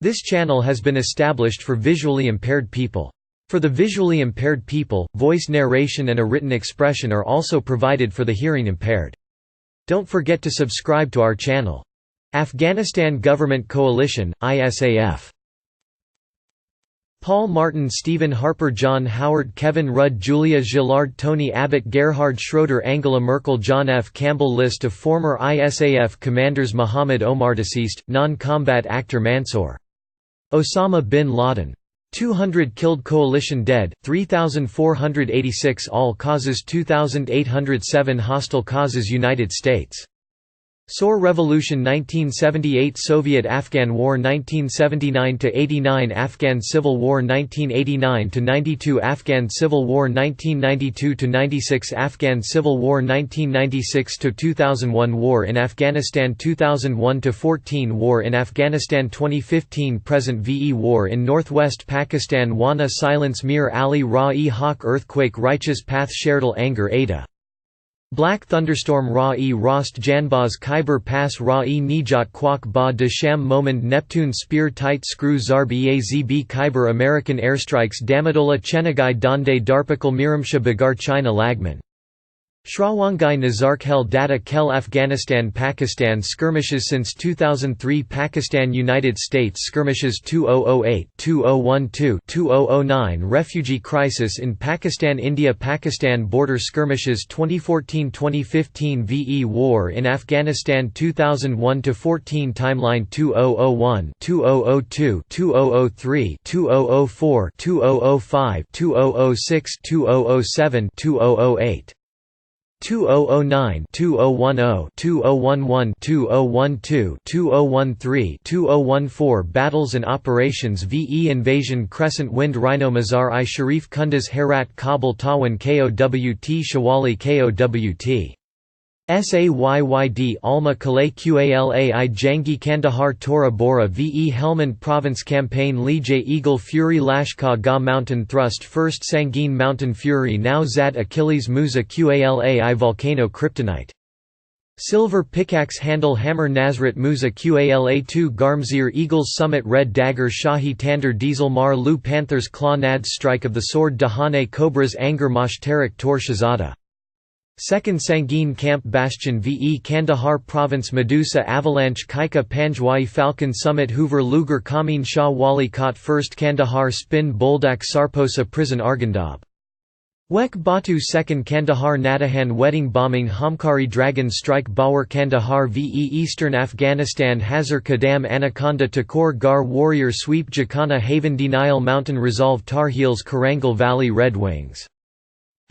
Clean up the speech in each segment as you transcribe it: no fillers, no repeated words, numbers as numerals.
This channel has been established for visually impaired people. For the visually impaired people, voice narration and a written expression are also provided for the hearing impaired. Don't forget to subscribe to our channel. Afghanistan Government Coalition, ISAF. Paul Martin, Stephen Harper, John Howard, Kevin Rudd, Julia Gillard, Tony Abbott, Gerhard Schroeder, Angela Merkel, John F. Campbell. List of former ISAF commanders: Muhammad Omar, deceased, non-combat actor Mansour Osama bin Laden. 200 killed, coalition dead, 3,486 all causes, 2,807 hostile causes, United States. Saur Revolution 1978, Soviet-Afghan War 1979–89, Afghan Civil War 1989–92, Afghan Civil War 1992–96, Afghan Civil War 1996–2001, War in Afghanistan 2001–14, War in Afghanistan 2015, Present VE, War in Northwest Pakistan, Wana Silence, Mir Ali Ra-e-Hawk, Earthquake, Righteous Path, Sherdal, Anger, Ada Black Thunderstorm, Ra-e Rost, Janbaz, Khyber Pass, Ra-e Nijat, Kwak Ba de Sham, Momand, Neptune, Spear, Tight Screw, Zarb, Eazb, Khyber, American airstrikes, Damadola, Chenagai, Dande, Darpakal, Miramsha, Bagar, China, Lagman, Shrawangai, Nazarkhel, Data Kel, Afghanistan, Pakistan skirmishes since 2003, Pakistan, United States skirmishes 2008, 2012, 2009, refugee crisis in Pakistan, India, Pakistan border skirmishes 2014–2015, VE, war in Afghanistan 2001–14, timeline 2001, 2002, 2003, 2004, 2005, 2006, 2007, 2008. 2009, 2010, 2011, 2012, 2013, 2014, Battles and Operations: VE, Invasion, Crescent Wind, Rhino, Mazar-i Sharif, Kunduz, Herat, Kabul, Tawan, KOWT, Shawali, KOWT, Sayyid, Alma, Kalay, Qalai, Jangi, Kandahar, Tora Bora, VE, Helmand Province Campaign, Lijay, Eagle, Fury, Lashkar Gah, Mountain Thrust, First Sangin, Mountain Fury, Now Zad, Achilles, Musa, Qalai, Volcano, Kryptonite, Silver Pickaxe, Handle, Hammer, Nazrat, Musa, Qala2, Garmzir, Eagles Summit, Red Dagger, Shahi, Tander, Diesel, Mar, Lu, Panthers Claw, Nads, Strike of the Sword, Dahane, Cobras, Anger, Moshtarak, Tor, Shahzada, Second Sangin Camp, Bastion, VE, Kandahar Province, Medusa, Avalanche, Kaika, Panjwai, Falcon Summit, Hoover, Lugar, Kamin Shah, Wali Kot, First Kandahar, Spin, Boldak, Sarposa, Prison, Argandab, Wek Batu, Second Kandahar, Natahan, Wedding Bombing, Hamkari, Dragon Strike, Bawar, Kandahar, VE, Eastern Afghanistan, Hazar, Kadam, Anaconda, Takor, Gar, Warrior Sweep, Jacana, Haven, Denial, Mountain Resolve, Tar Heels, Karangal Valley, Red Wings,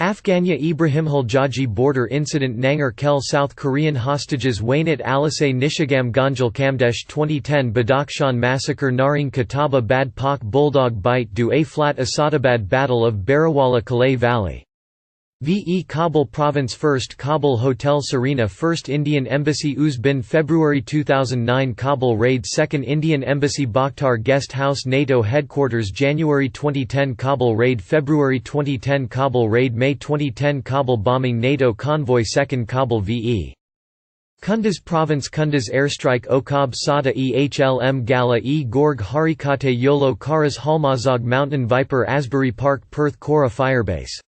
Afghania, Ibrahimhul Jaji, Border Incident, Nangar Kel, South Korean hostages, Wainat, Alisay, Nishigam, Ganjal, Kamdesh, 2010, Badakhshan Massacre, Naring, Kataba, Bad Pak, Bulldog Bite, Du Flat, Asadabad, Battle of Barawala, Kalay Valley, VE, Kabul Province, First Kabul Hotel Serena, First Indian Embassy, Uzbin, February 2009, Kabul Raid, Second Indian Embassy, Bakhtar Guest House, NATO Headquarters, January 2010, Kabul Raid, February 2010, Kabul Raid, May 2010, Kabul Bombing, NATO Convoy, Second Kabul VE, Kunduz Province, Kunduz Airstrike, Okab Sada, Ehlm Gala, Gorg, Harikate, Yolo, Karas, Halmazog, Mountain Viper, Asbury Park, Perth, Kora Firebase,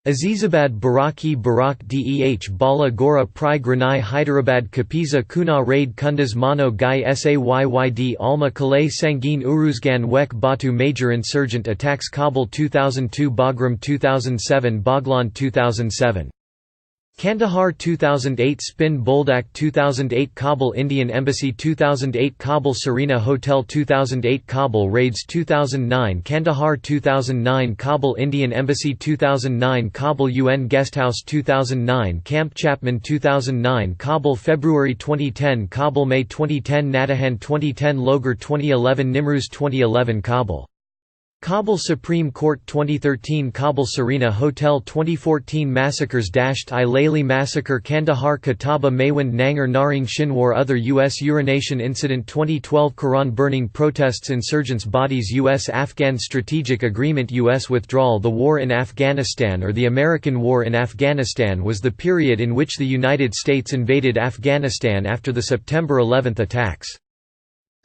Azizabad, Baraki, Barak, Deh, Bala, Gora, Prai, Granai, Hyderabad, Kapiza, Kuna, Raid, Kunduz, Mano, Gai, Sayyid, Alma, Kalay, Sangin, Uruzgan, Wek, Batu, Major insurgent attacks, Kabul 2002, Bagram 2007, Baglan 2007. Kandahar 2008, Spin, Boldak 2008, Kabul Indian Embassy 2008, Kabul Serena Hotel 2008, Kabul Raids 2009, Kandahar 2009, Kabul Indian Embassy 2009, Kabul UN Guesthouse 2009, Camp Chapman 2009, Kabul February 2010, Kabul May 2010, Natahan 2010, Logar 2011, Nimruz 2011, Kabul Supreme Court 2013, Kabul Serena Hotel 2014, Massacres I Layli Massacre, Kandahar, Kataba, Maywand, Nangar, Naring, Shinwar, Other U.S. Urination Incident 2012, Quran burning protests, Insurgents bodies, U.S.-Afghan Strategic Agreement, U.S. withdrawal. The war in Afghanistan or the American War in Afghanistan was the period in which the United States invaded Afghanistan after the September 11 attacks.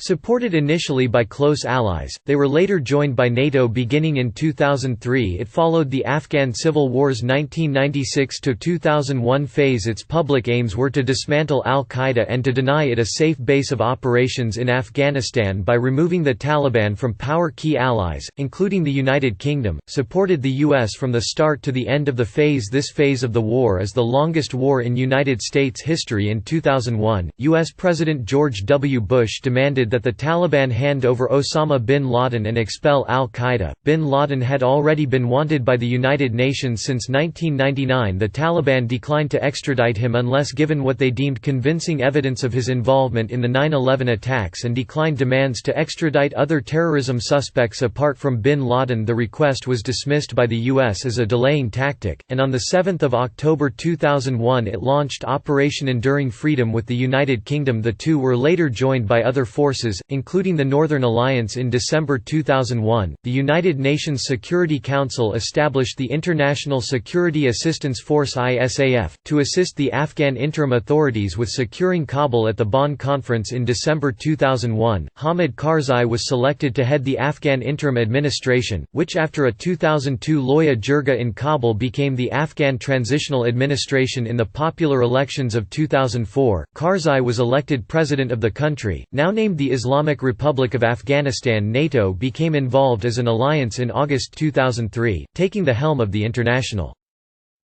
Supported initially by close allies, they were later joined by NATO beginning in 2003. It followed the Afghan Civil War's 1996–2001 phase. Its public aims were to dismantle al-Qaeda and to deny it a safe base of operations in Afghanistan by removing the Taliban from power. Key allies, including the United Kingdom, supported the U.S. from the start to the end of the phase. This phase of the war is the longest war in United States history. In 2001, U.S. President George W. Bush demanded that the Taliban hand over Osama bin Laden and expel al-Qaeda. Bin Laden had already been wanted by the United Nations since 1999. The Taliban declined to extradite him unless given what they deemed convincing evidence of his involvement in the 9/11 attacks and declined demands to extradite other terrorism suspects apart from bin Laden. The request was dismissed by the U.S. as a delaying tactic, and on 7 October 2001 it launched Operation Enduring Freedom with the United Kingdom. The two were later joined by other forces, including the Northern Alliance. In December 2001, the United Nations Security Council established the International Security Assistance Force (ISAF) to assist the Afghan interim authorities with securing Kabul. At the Bonn Conference in December 2001, Hamid Karzai was selected to head the Afghan interim administration, which after a 2002 Loya Jirga in Kabul became the Afghan Transitional Administration. In the popular elections of 2004, Karzai was elected president of the country, now named the Islamic Republic of Afghanistan. NATO became involved as an alliance in August 2003, taking the helm of the International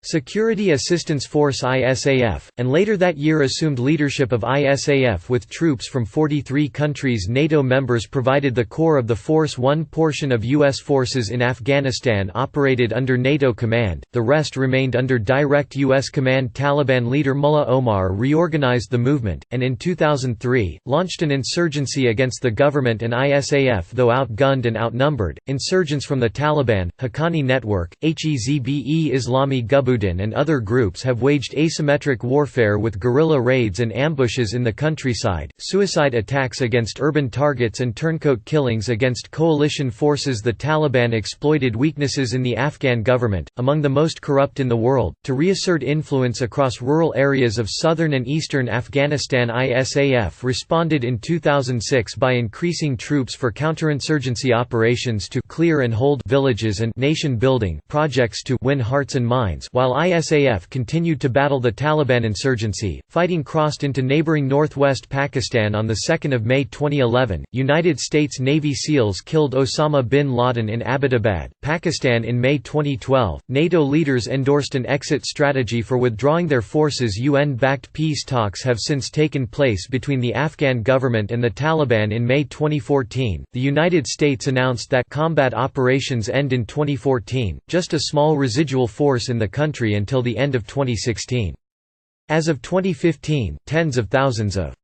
Security Assistance Force (ISAF), and later that year assumed leadership of ISAF with troops from 43 countries. NATO members provided the core of the force. One portion of U.S. forces in Afghanistan operated under NATO command, the rest remained under direct U.S. command. Taliban leader Mullah Omar reorganized the movement, and in 2003, launched an insurgency against the government and ISAF. Though outgunned and outnumbered, insurgents from the Taliban, Haqqani Network, Hezbollah Islami Gubudin and other groups have waged asymmetric warfare with guerrilla raids and ambushes in the countryside, suicide attacks against urban targets and turncoat killings against coalition forces. The Taliban exploited weaknesses in the Afghan government, among the most corrupt in the world, to reassert influence across rural areas of southern and eastern Afghanistan. ISAF responded in 2006 by increasing troops for counterinsurgency operations to clear and hold villages and nation-building projects to win hearts and minds. While ISAF continued to battle the Taliban insurgency, fighting crossed into neighboring northwest Pakistan. On 2 May 2011, United States Navy SEALs killed Osama bin Laden in Abbottabad, Pakistan. In May 2012, NATO leaders endorsed an exit strategy for withdrawing their forces. UN-backed peace talks have since taken place between the Afghan government and the Taliban. In May 2014, the United States announced that combat operations end in 2014, just a small residual force in the country until the end of 2016. As of 2015, tens of thousands of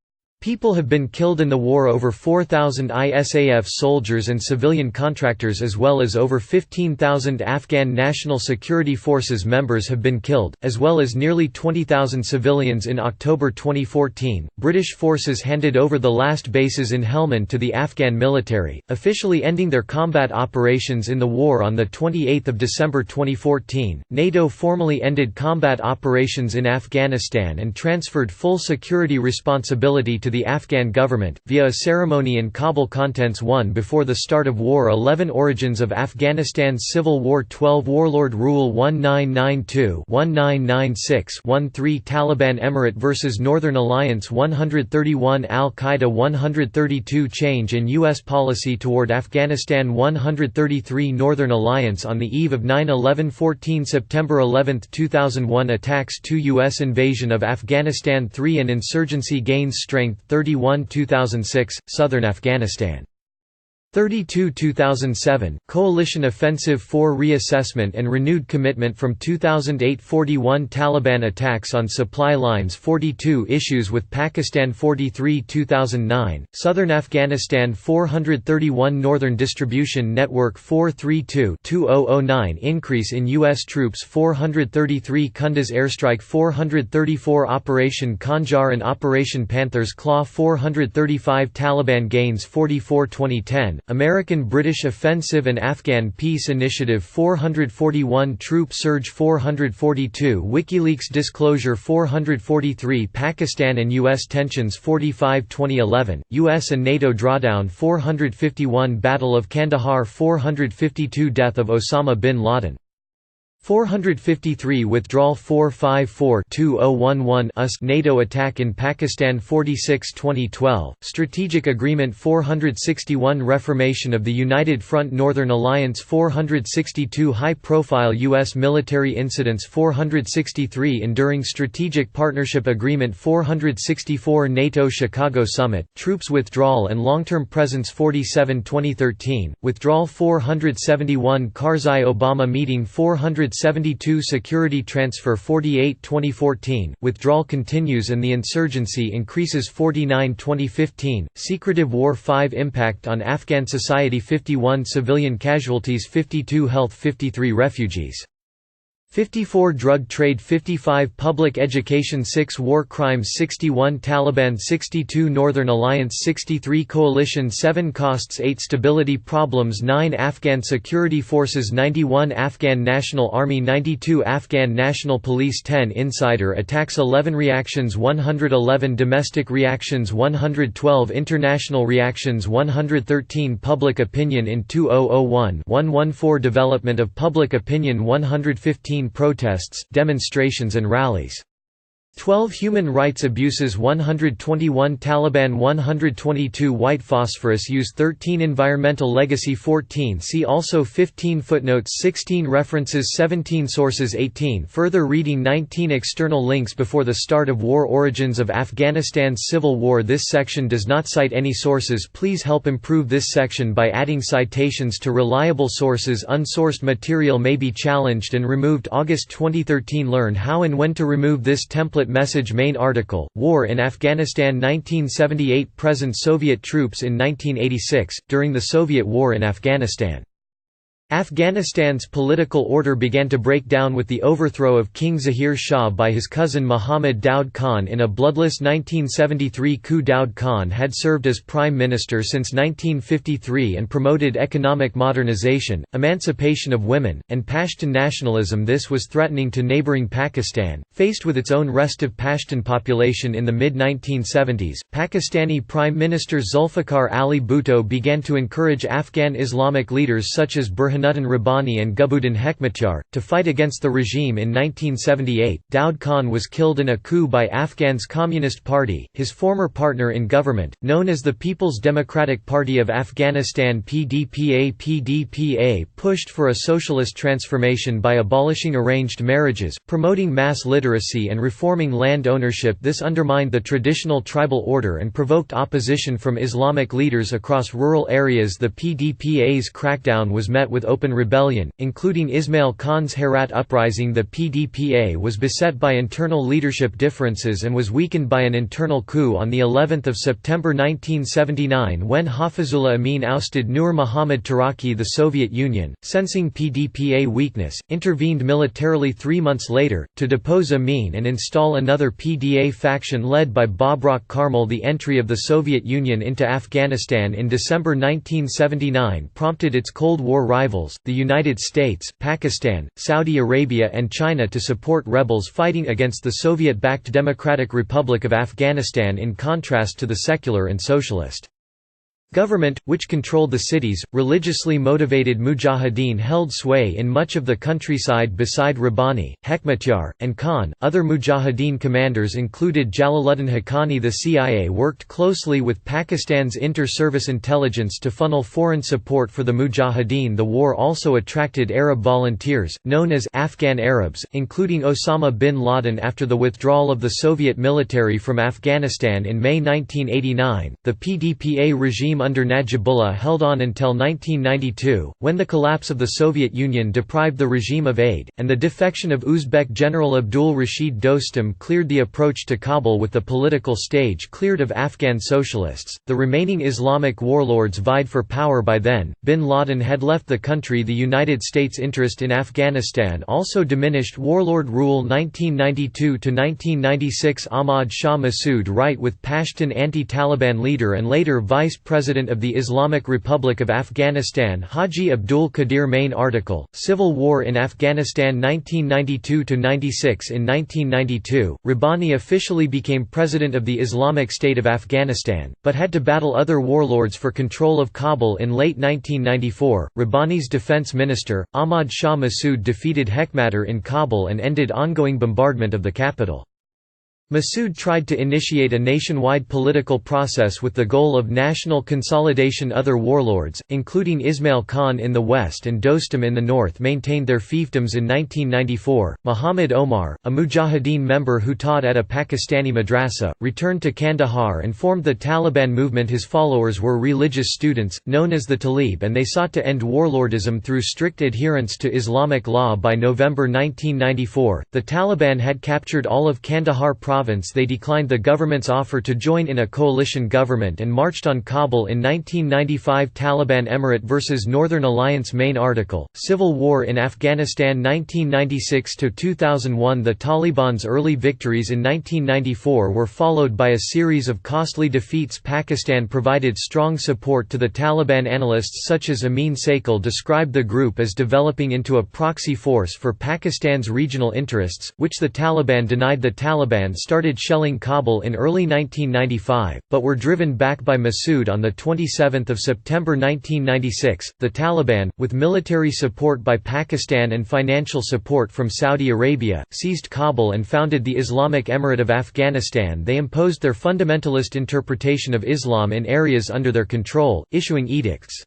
people have been killed in the war. Over 4,000 ISAF soldiers and civilian contractors as well as over 15,000 Afghan National Security Forces members have been killed, as well as nearly 20,000 civilians. In October 2014, British forces handed over the last bases in Helmand to the Afghan military, officially ending their combat operations in the war. On 28 December 2014, NATO formally ended combat operations in Afghanistan and transferred full security responsibility to the Afghan government, via a ceremony in Kabul. Contents 1. Before the start of war. 11 Origins of Afghanistan's Civil War. 12 Warlord Rule 1992–1996–13 Taliban Emirate vs Northern Alliance 131 Al-Qaeda 132 Change in U.S. policy toward Afghanistan 133 Northern Alliance on the eve of 9/11 14 September 11, 2001 Attacks 2 U.S. invasion of Afghanistan 3 An insurgency gains strength 31 2006, Southern Afghanistan 32 2007, Coalition Offensive 4 Reassessment and renewed commitment from 2008 41 Taliban attacks on supply lines 42 Issues with Pakistan 43 2009, Southern Afghanistan 431 Northern Distribution Network 432 2009 Increase in U.S. troops 433 Kunduz Airstrike 434 Operation Khanjar and Operation Panther's Claw 435 Taliban gains 44 2010 American-British Offensive and Afghan Peace Initiative 441 Troop Surge 442 WikiLeaks Disclosure 443 Pakistan and U.S. Tensions 45 2011, U.S. and NATO Drawdown 451 Battle of Kandahar 452 Death of Osama bin Laden 453 Withdrawal 454-2011 NATO attack in Pakistan 46 2012, Strategic Agreement 461 Reformation of the United Front Northern Alliance 462 High-profile U.S. military incidents 463 Enduring Strategic Partnership Agreement 464 NATO Chicago Summit, Troops Withdrawal and Long-Term Presence 47 2013, Withdrawal 471 Karzai-Obama Meeting 472 Security Transfer 48 2014, Withdrawal continues and the insurgency increases 49 2015, Secretive War 5 Impact on Afghan Society 51 Civilian Casualties 52 Health 53 Refugees 54 Drug Trade 55 Public Education 6 War Crimes 61 Taliban 62 Northern Alliance 63 Coalition 7 Costs 8 Stability Problems 9 Afghan Security Forces 91 Afghan National Army 92 Afghan National Police 10 Insider Attacks 11 Reactions 111 Domestic Reactions 112 International Reactions 113 Public Opinion in 2001 114 Development of Public Opinion 115 Protests, demonstrations and rallies 12 Human rights abuses 121 Taliban 122 White phosphorus use 13 Environmental legacy 14 See also 15 Footnotes 16 References 17 Sources 18 Further reading 19 External links Before the start of war Origins of Afghanistan's civil war This section does not cite any sources Please help improve this section by adding citations to reliable sources Unsourced material may be challenged and removed August 2013 Learn how and when to remove this template message Main article, War in Afghanistan 1978 Present Soviet troops in 1986, during the Soviet War in Afghanistan. Afghanistan's political order began to break down with the overthrow of King Zahir Shah by his cousin Muhammad Daud Khan in a bloodless 1973 coup. Daud Khan had served as prime minister since 1953 and promoted economic modernization, emancipation of women, and Pashtun nationalism. This was threatening to neighboring Pakistan, faced with its own restive Pashtun population in the mid-1970s. Pakistani Prime Minister Zulfikar Ali Bhutto began to encourage Afghan Islamic leaders such as Burhanuddin Rabbani and Gulbuddin Hekmatyar, to fight against the regime in 1978. Daud Khan was killed in a coup by Afghan's Communist Party, his former partner in government, known as the People's Democratic Party of Afghanistan PDPA. PDPA pushed for a socialist transformation by abolishing arranged marriages, promoting mass literacy and reforming land ownership. This undermined the traditional tribal order and provoked opposition from Islamic leaders across rural areas. The PDPA's crackdown was met with open rebellion, including Ismail Khan's Herat uprising. The PDPA was beset by internal leadership differences and was weakened by an internal coup on the 11th of September 1979 when Hafizullah Amin ousted Nur Muhammad Taraki. The Soviet Union, sensing PDPA weakness, intervened militarily 3 months later, to depose Amin and install another PDA faction led by Babrak Karmal. The entry of the Soviet Union into Afghanistan in December 1979 prompted its Cold War rivals, the United States, Pakistan, Saudi Arabia and China to support rebels fighting against the Soviet-backed Democratic Republic of Afghanistan in contrast to the secular and socialist government, which controlled the cities. Religiously motivated mujahideen held sway in much of the countryside beside Rabbani, Hekmatyar, and Khan. Other mujahideen commanders included Jalaluddin Haqqani. The CIA worked closely with Pakistan's inter-service intelligence to funnel foreign support for the mujahideen. The war also attracted Arab volunteers, known as Afghan Arabs, including Osama bin Laden. After the withdrawal of the Soviet military from Afghanistan in May 1989, the PDPA regime under Najibullah held on until 1992, when the collapse of the Soviet Union deprived the regime of aid, and the defection of Uzbek General Abdul Rashid Dostum cleared the approach to Kabul. With the political stage cleared of Afghan socialists, the remaining Islamic warlords vied for power. By then, bin Laden had left the country. The United States' interest in Afghanistan also diminished. Warlord rule 1992–1996. Ahmad Shah Massoud, right with Pashtun anti-Taliban leader and later Vice President President of the Islamic Republic of Afghanistan Haji Abdul Qadir. Main article, Civil War in Afghanistan 1992–96. In 1992, Rabbani officially became President of the Islamic State of Afghanistan, but had to battle other warlords for control of Kabul in late 1994. Rabbani's defense minister, Ahmad Shah Massoud, defeated Hekmatyar in Kabul and ended ongoing bombardment of the capital. Massoud tried to initiate a nationwide political process with the goal of national consolidation. Other warlords, including Ismail Khan in the west and Dostum in the north, maintained their fiefdoms in 1994. Muhammad Omar, a Mujahideen member who taught at a Pakistani madrasa, returned to Kandahar and formed the Taliban movement. His followers were religious students, known as the Talib, and they sought to end warlordism through strict adherence to Islamic law. By November 1994, the Taliban had captured all of Kandahar province. They declined the government's offer to join in a coalition government and marched on Kabul in 1995. Taliban Emirate vs Northern Alliance. Main article, Civil War in Afghanistan 1996–2001. The Taliban's early victories in 1994 were followed by a series of costly defeats. Pakistan provided strong support to the Taliban. Analysts such as Amin Saikal described the group as developing into a proxy force for Pakistan's regional interests, which the Taliban denied. The Taliban started shelling Kabul in early 1995, but were driven back by Massoud on 27 September 1996. The Taliban, with military support by Pakistan and financial support from Saudi Arabia, seized Kabul and founded the Islamic Emirate of Afghanistan. They imposed their fundamentalist interpretation of Islam in areas under their control, issuing edicts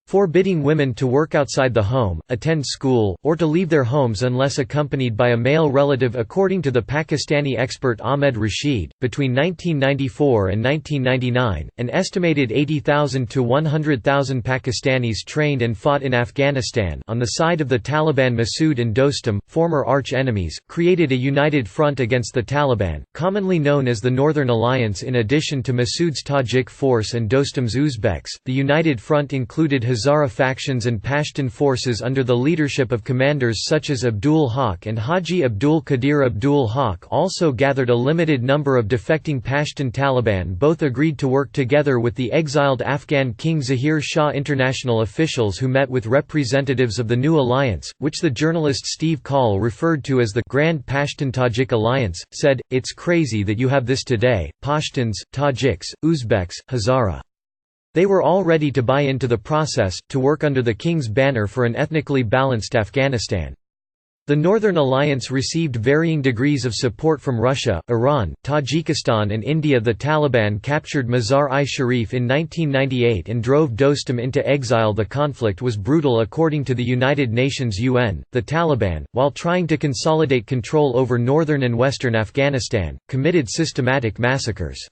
forbidding women to work outside the home, attend school, or to leave their homes unless accompanied by a male relative. According to the Pakistani expert Ahmed Rashid, between 1994 and 1999, an estimated 80,000 to 100,000 Pakistanis trained and fought in Afghanistan on the side of the Taliban. Massoud and Dostum, former arch-enemies, created a united front against the Taliban, commonly known as the Northern Alliance. In addition to Massoud's Tajik force and Dostum's Uzbeks, the united front included Hazara factions and Pashtun forces under the leadership of commanders such as Abdul Haq and Haji Abdul Qadir. Abdul Haq also gathered a limited number of defecting Pashtun Taliban. Both agreed to work together with the exiled Afghan King Zahir Shah. International officials who met with representatives of the new alliance, which the journalist Steve Kaul referred to as the Grand Pashtun-Tajik Alliance, said, "It's crazy that you have this today, Pashtuns, Tajiks, Uzbeks, Hazara. They were all ready to buy into the process, to work under the king's banner for an ethnically balanced Afghanistan." The Northern Alliance received varying degrees of support from Russia, Iran, Tajikistan and India. The Taliban captured Mazar-i-Sharif in 1998 and drove Dostum into exile. The conflict was brutal. According to the United Nations UN, the Taliban, while trying to consolidate control over northern and western Afghanistan, committed systematic massacres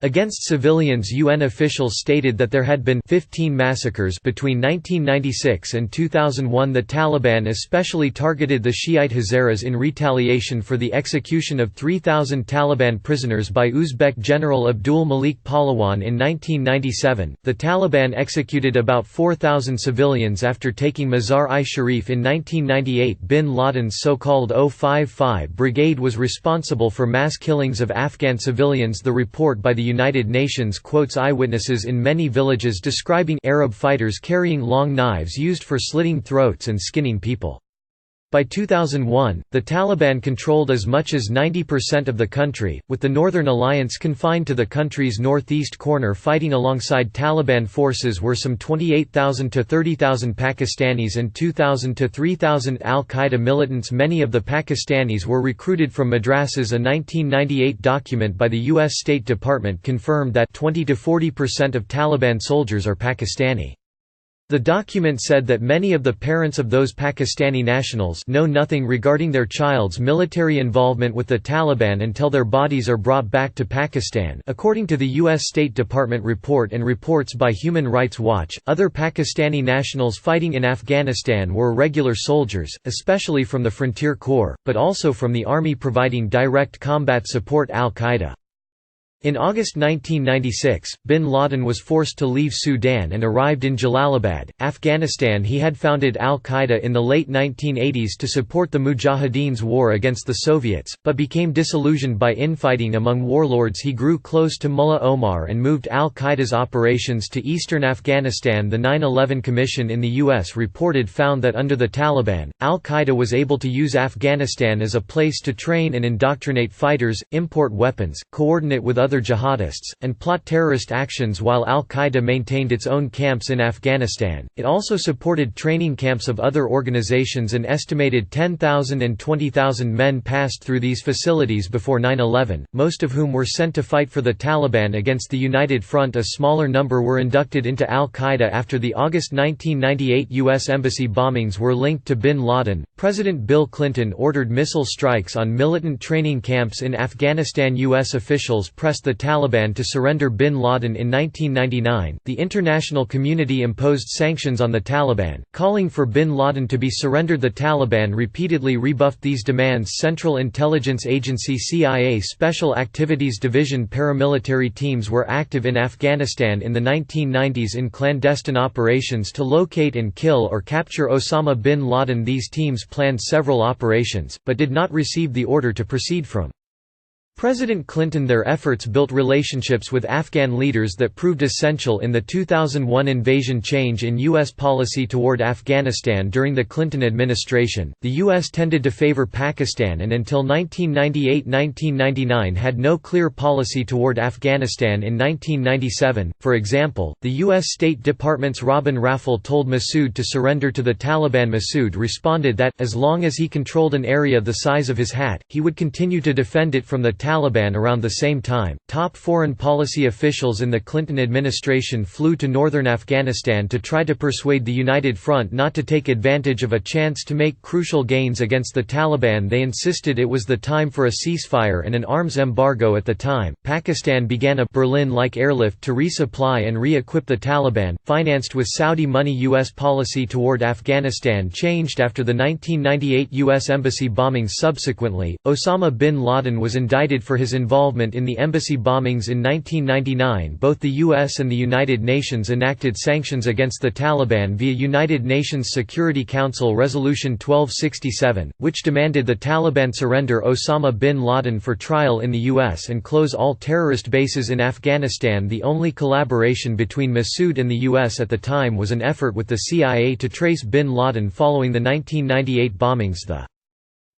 against civilians. UN officials stated that there had been 15 massacres between 1996 and 2001. The Taliban especially targeted the Shiite Hazaras in retaliation for the execution of 3,000 Taliban prisoners by Uzbek General Abdul Malik Pahlawan in 1997. The Taliban executed about 4,000 civilians after taking Mazar-i-Sharif in 1998. Bin Laden's so-called 055 Brigade was responsible for mass killings of Afghan civilians. The report by the United Nations quotes eyewitnesses in many villages describing Arab fighters carrying long knives used for slitting throats and skinning people. By 2001, the Taliban controlled as much as 90% of the country, with the Northern Alliance confined to the country's northeast corner. Fighting alongside Taliban forces were some 28,000 to 30,000 Pakistanis and 2,000 to 3,000 al-Qaeda militants. Many of the Pakistanis were recruited from madrasas. A 1998 document by the U.S. State Department confirmed that 20 to 40% of Taliban soldiers are Pakistani. The document said that many of the parents of those Pakistani nationals know nothing regarding their child's military involvement with the Taliban until their bodies are brought back to Pakistan. According to the U.S. State Department report and reports by Human Rights Watch, other Pakistani nationals fighting in Afghanistan were regular soldiers, especially from the Frontier Corps, but also from the army providing direct combat support. Al-Qaeda In August 1996, bin Laden was forced to leave Sudan and arrived in Jalalabad, Afghanistan. He had founded al-Qaeda in the late 1980s to support the Mujahideen's war against the Soviets, but became disillusioned by infighting among warlords. He grew close to Mullah Omar and moved al-Qaeda's operations to eastern Afghanistan. The 9/11 Commission in the U.S. found that under the Taliban, al-Qaeda was able to use Afghanistan as a place to train and indoctrinate fighters, import weapons, coordinate with other jihadists, and plot terrorist actions while al-Qaeda maintained its own camps in Afghanistan. It also supported training camps of other organizations. An estimated 10,000 and 20,000 men passed through these facilities before 9/11, most of whom were sent to fight for the Taliban against the United Front. A smaller number were inducted into al-Qaeda after the August 1998 U.S. embassy bombings were linked to bin Laden. President Bill Clinton ordered missile strikes on militant training camps in Afghanistan. U.S. officials pressed the Taliban to surrender bin Laden in 1999. The international community imposed sanctions on the Taliban, calling for bin Laden to be surrendered. The Taliban repeatedly rebuffed these demands. Central Intelligence Agency CIA Special Activities Division paramilitary teams were active in Afghanistan in the 1990s in clandestine operations to locate and kill or capture Osama bin Laden. These teams planned several operations, but did not receive the order to proceed from President Clinton. Their efforts built relationships with Afghan leaders that proved essential in the 2001 invasion. Change in U.S. policy toward Afghanistan. During the Clinton administration, the U.S. tended to favor Pakistan and until 1998–1999 had no clear policy toward Afghanistan. In 1997, for example, the U.S. State Department's Robin Raffel told Massoud to surrender to the Taliban. Massoud responded that, as long as he controlled an area the size of his hat, he would continue to defend it from the Taliban. Around the same time, top foreign policy officials in the Clinton administration flew to northern Afghanistan to try to persuade the United Front not to take advantage of a chance to make crucial gains against the Taliban. They insisted it was the time for a ceasefire and an arms embargo. At the time, Pakistan began a Berlin-like airlift to resupply and re-equip the Taliban, financed with Saudi money. U.S. policy toward Afghanistan changed after the 1998 U.S. embassy bombings. Subsequently, Osama bin Laden was indicted for his involvement in the embassy bombings. In 1999, both the U.S. and the United Nations enacted sanctions against the Taliban via United Nations Security Council Resolution 1267, which demanded the Taliban surrender Osama bin Laden for trial in the U.S. and close all terrorist bases in Afghanistan. The only collaboration between Massoud and the U.S. at the time was an effort with the CIA to trace bin Laden following the 1998 bombings. The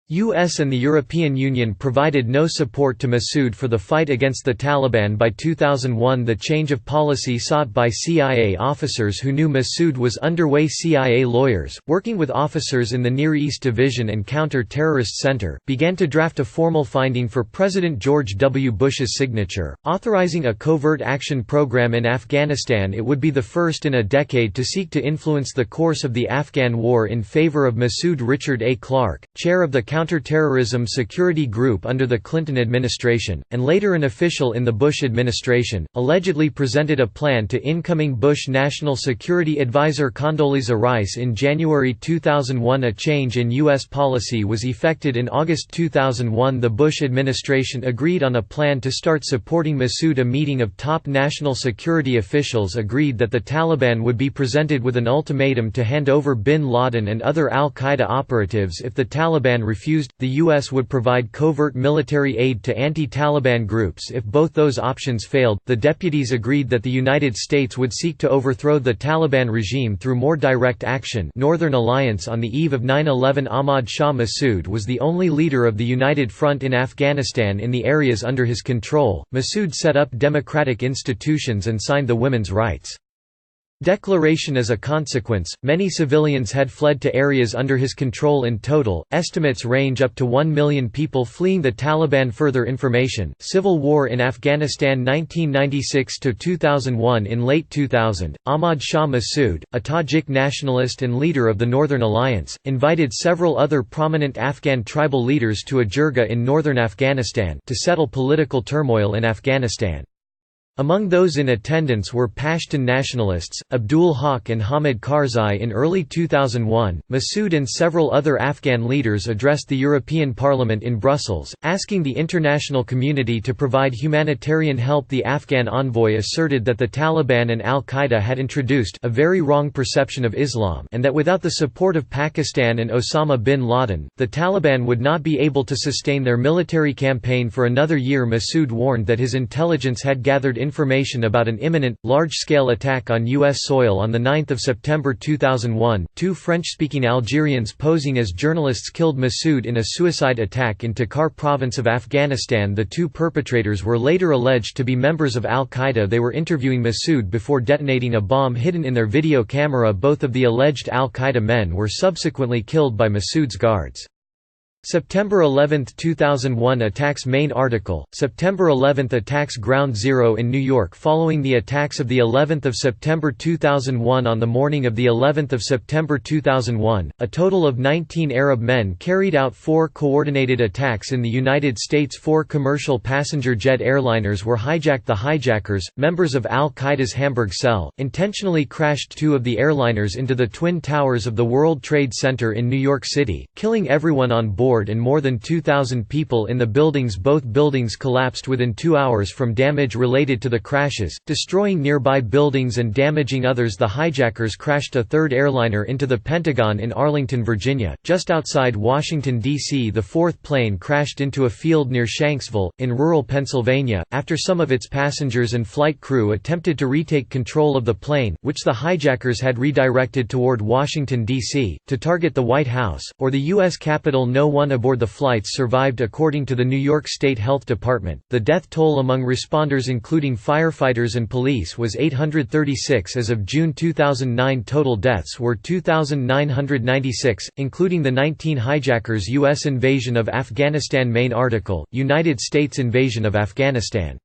U.S. and the European Union provided no support to Massoud for the fight against the Taliban. By 2001, the change of policy sought by CIA officers who knew Massoud was underway. CIA lawyers, working with officers in the Near East Division and Counter-Terrorist Center, began to draft a formal finding for President George W. Bush's signature, authorizing a covert action program in Afghanistan. It would be the first in a decade to seek to influence the course of the Afghan war in favor of Massoud. Richard A. Clarke, chair of the Counterterrorism Security Group under the Clinton administration, and later an official in the Bush administration, allegedly presented a plan to incoming Bush National Security Advisor Condoleezza Rice in January 2001. A change in U.S. policy was effected in August 2001. The Bush administration agreed on a plan to start supporting Massoud. A meeting of top national security officials agreed that the Taliban would be presented with an ultimatum to hand over bin Laden and other al-Qaeda operatives. If the Taliban refused, the U.S. would provide covert military aid to anti-Taliban groups. If both those options failed, the deputies agreed that the United States would seek to overthrow the Taliban regime through more direct action. Northern Alliance. On the eve of 9/11, Ahmad Shah Massoud was the only leader of the United Front in Afghanistan. In the areas under his control, Massoud set up democratic institutions and signed the Women's Rights Declaration. As a consequence, many civilians had fled to areas under his control. In total, estimates range up to 1 million people fleeing the Taliban. Further information: Civil War in Afghanistan 1996–2001. In late 2000, Ahmad Shah Massoud, a Tajik nationalist and leader of the Northern Alliance, invited several other prominent Afghan tribal leaders to a jirga in northern Afghanistan to settle political turmoil in Afghanistan. Among those in attendance were Pashtun nationalists, Abdul Haq and Hamid Karzai. In early 2001, Massoud and several other Afghan leaders addressed the European Parliament in Brussels, asking the international community to provide humanitarian help. The Afghan envoy asserted that the Taliban and al-Qaeda had introduced a very wrong perception of Islam and that without the support of Pakistan and Osama bin Laden, the Taliban would not be able to sustain their military campaign for another year. Massoud warned that his intelligence had gathered information about an imminent, large-scale attack on U.S. soil on 9 September 2001. Two French-speaking Algerians posing as journalists killed Massoud in a suicide attack in Takhar province of Afghanistan. The two perpetrators were later alleged to be members of al-Qaeda. They were interviewing Massoud before detonating a bomb hidden in their video camera. Both of the alleged al-Qaeda men were subsequently killed by Massoud's guards. September 11, 2001 attacks. Main article, September 11 attacks Ground Zero in New York. Following the attacks of the 11th of September 2001, on the morning of the 11th of September 2001, a total of 19 Arab men carried out 4 coordinated attacks in the United States. 4 commercial passenger jet airliners were hijacked. The hijackers, members of al-Qaeda's Hamburg cell, intentionally crashed 2 of the airliners into the Twin Towers of the World Trade Center in New York City, killing everyone on board and more than 2,000 people in the buildings. Both buildings collapsed within 2 hours from damage related to the crashes, destroying nearby buildings and damaging others. The hijackers crashed a 3rd airliner into the Pentagon in Arlington, Virginia, just outside Washington, D.C. The 4th plane crashed into a field near Shanksville, in rural Pennsylvania, after some of its passengers and flight crew attempted to retake control of the plane, which the hijackers had redirected toward Washington, D.C., to target the White House, or the U.S. Capitol. No one aboard the flights survived. According to the New York State Health Department, the death toll among responders including firefighters and police was 836 as of June 2009. Total deaths were 2,996, including the 19 hijackers. U.S. invasion of Afghanistan. Main article, United States invasion of Afghanistan.